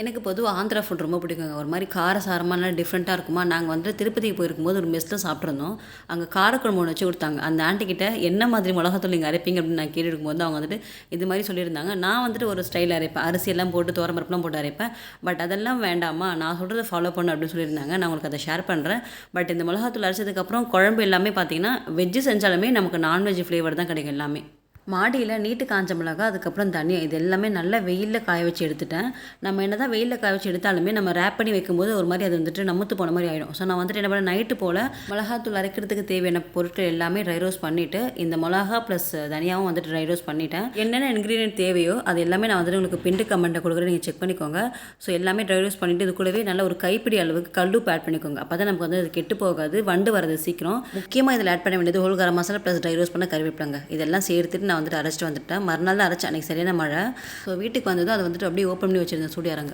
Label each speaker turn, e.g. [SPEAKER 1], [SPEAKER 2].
[SPEAKER 1] எனக்கு பொதுவா ஆந்திரா ஃபுட் ரொம்ப பிடிக்குங்க. ஒரு மாரி காரசாரமா நல்லா டிஃப்ரெண்ட்டா இருக்குமா, நாங்க வந்துட்டு திருப்பதிக்கு போயிருக்கும்போது ஒரு மெஸ்ல சாப்பிட்டுருந்தோம். அங்க காரக்குழம்பு ஒண்ணு வச்சு குடுத்தாங்க. அந்த ஆன்டி கிட்ட என்ன மாதிரி மிளகாத்தூள் நீங்க அரைப்பீங்க அப்படின்னு நான் கேட்டுட்டு இருக்கும்போது, அவங்க வந்துட்டு இது மாரி சொல்லியிருந்தாங்க. நான் வந்துட்டு ஒரு ஸ்டைல்ல அரைப்பேன். அரிசியெல்லாம் போட்டு துவரம் பருப்புலாம் போட்டு அரைப்பேன். பட் அதெல்லாம் வேண்டாம்மா, நான் சொல்றத ஃபாலோ பண்ணு அப்படின்னு சொல்லியிருந்தாங்க. நான் உங்களுக்கு அத ஷேர் பண்றேன். பட் இந்த மிளகாத்தூள் அரைச்சதுக்கப்புறம் குழம்பு எல்லாமே பார்த்தீங்கன்னா, வெஜ்ஜு செஞ்சாலுமே நமக்கு நான்வெஜ் ஃப்ளேவர் தான் கிடைக்கும் எல்லாமே. மாடியில நீட்டு காஞ்ச மிளகா, அதுக்கப்புறம் தனியா இது எல்லாமே நல்லா வெயில்ல காய வச்சு எடுத்துட்டேன். நம்ம என்னதான் வெயில்ல காய வச்சு எடுத்தாலுமே, நம்ம ரேப் பண்ணி வைக்கும்போது ஒரு மாரி அது வந்துட்டு நமுத்து போன மாரி ஆயிடும். ஸோ நான் வந்துட்டு என்ன பண்ணேன், நைட்டு போல மிளகாத்தூள் அரைக்கிறதுக்கு தேவையான பொருட்கள் எல்லாமே ட்ரை ரோஸ்ட் பண்ணிட்டு, இந்த மிளகா ப்ளஸ் தனியாவும் வந்துட்டு ட்ரை ரோஸ்ட் பண்ணிட்டேன். என்னென்ன இன்கிரீடியன்ட் தேவையோ அது எல்லாமே நான் வந்துட்டு உங்களுக்கு பின்டு கமெண்ட்ல குடுக்குறேன். நீங்க செக் பண்ணிக்கோங்க. ஸோ எல்லாமே ட்ரை ரோஸ்ட் பண்ணிட்டு, இது கூடவே நல்ல ஒரு கைப்பிடி அளவுக்கு கல்லுப்பு ஆட் பண்ணிக்கோங்க. அப்பதான் நமக்கு வந்து அது கெட்டு போகாது. வண்டு வரது சீக்கிரம். முக்கியமா இதில ஆட் பண்ண வேண்டியது whole garam masala plus dry roast பண்ண கறிவேப்பிலங்க. இதெல்லாம் சேர்த்துட்டு நான் வந்துட்டு அரைச்சிட்டு வந்துட்டேன். மறுநாள் தான் அரைச்சேன். அன்னைக்கு சரியான மழை. ஸோ வீட்டுக்கு வந்ததும் அத வந்துட்டு அப்படியே ஓப்பன் பண்ணி வச்சிருந்தேன் சூடு இறங்க.